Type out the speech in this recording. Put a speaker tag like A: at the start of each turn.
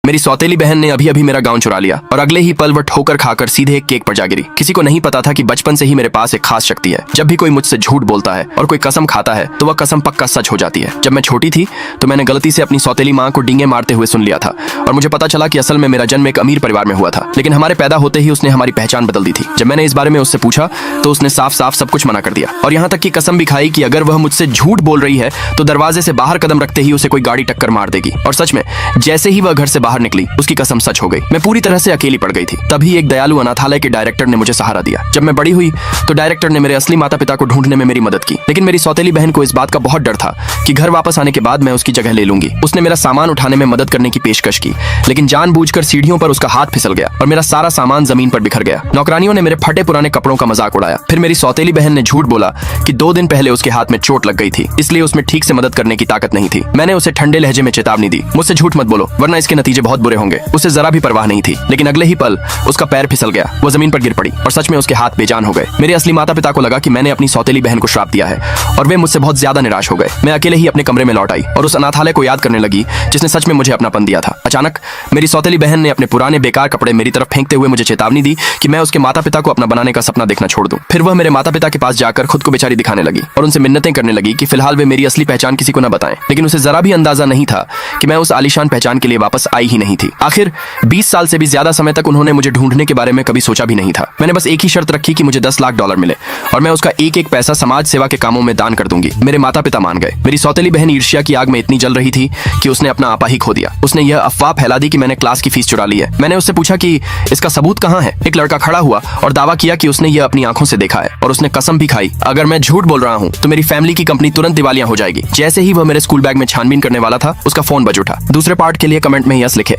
A: मेरी सौतेली बहन ने अभी अभी मेरा गाउन चुरा लिया और अगले ही पल वह ठोकर खाकर सीधे एक केक पर जा गिरी। किसी को नहीं पता था कि बचपन से ही मेरे पास एक खास शक्ति है। जब भी कोई मुझसे झूठ बोलता है और कोई कसम खाता है तो वह कसम पक्का सच हो जाती है। जब मैं छोटी थी तो मैंने गलती से अपनी सौतेली माँ को डींगे मारते हुए सुन लिया था और मुझे पता चला कि असल में मेरा जन्म एक अमीर परिवार में हुआ था, लेकिन हमारे पैदा होते ही उसने हमारी पहचान बदल दी थी। जब मैंने इस बारे में उससे पूछा तो उसने साफ साफ सब कुछ मना कर दिया और यहाँ तक कि कसम भी खाई कि अगर वह मुझसे झूठ बोल रही है तो दरवाजे से बाहर कदम रखते ही उसे कोई गाड़ी टक्कर मार देगी। और सच में जैसे ही वह घर से बाहर निकली उसकी कसम सच हो गई। मैं पूरी तरह से अकेली पड़ गई थी। तभी एक दयालु अनाथालय के डायरेक्टर ने मुझे सहारा दिया। जब मैं बड़ी हुई तो डायरेक्टर ने मेरे असली माता पिता को ढूंढने में मेरी मदद की, लेकिन मेरी सौतेली बहन को इस बात का बहुत डर था कि घर वापस आने के बाद मैं उसकी जगह ले लूंगी। उसने मेरा सामान उठाने में मदद करने की पेशकश की, लेकिन जानबूझकर सीढ़ियों पर उसका हाथ फिसल गया और मेरा सारा सामान जमीन पर बिखर गया। नौकरानियों ने मेरे फटे पुराने कपड़ों का मजाक उड़ाया। फिर मेरी सौतेली बहन ने झूठ बोला कि 2 दिन पहले उसके हाथ में चोट लग गई थी, इसलिए उसमें ठीक से मदद करने की ताकत नहीं थी। मैंने उसे ठंडे लहजे में चेतावनी दी, मुझसे झूठ मत बोलो वरना इसके नतीजे बहुत बुरे होंगे। उसे जरा भी परवाह नहीं थी, लेकिन अगले ही पल उसका पैर फिसल गया, वो जमीन पर गिर पड़ी और सच में उसके हाथ बेजान हो गए। मेरे असली माता पिता को लगा कि मैंने अपनी सौतेली बहन को श्राप दिया है और वे मुझसे बहुत ज्यादा निराश हो गए। मैं अकेले ही अपने कमरे में लौट आई और उस अनाथालय को याद करने लगी जिसने सच में मुझे अपनापन दिया था। अचानक मेरी सौतेली बहन ने अपने पुराने बेकार कपड़े मेरी तरफ फेंकते हुए मुझे चेतावनी दी कि मैं उसके माता पिता को अपना बनाने का सपना देखना छोड़ दूं। फिर वह मेरे माता पिता के पास जाकर खुद को बेचारी दिखाने लगी और उनसे मिन्नतें करने लगी कि फिलहाल वे मेरी असली पहचान किसी को न बताएं। लेकिन उसे जरा भी अंदाजा नहीं था कि मैं उस आलीशान पहचान के लिए वापस आई ही नहीं थी। आखिर 20 साल से भी ज्यादा समय तक उन्होंने मुझे ढूंढने के बारे में कभी सोचा भी नहीं था। मैंने बस एक ही शर्त रखी कि मुझे $10 लाख मिले और मैं उसका एक एक पैसा समाज सेवा के कामों में दान कर दूंगी। मेरे माता पिता मान गए। मेरी सौतेली बहन ईर्ष्या की आग में इतनी जल रही थी कि उसने अपना आपा ही खो दिया। उसने यह अफवाह फैला दी कि मैंने क्लास की फीस चुरा ली है। मैंने उससे पूछा कि इसका सबूत कहाँ है। एक लड़का खड़ा हुआ और दावा किया कि उसने यह अपनी आंखों से देखा है और उसने कसम भी खाई अगर मैं झूठ बोल रहा हूँ तो मेरी फैमिली की कंपनी तुरंत दिवालिया हो जाएगी। जैसे ही वह मेरे स्कूल बैग में छानबीन करने वाला था उसका फोन बज उठा। दूसरे पार्ट के लिए कमेंट में यस लिखे।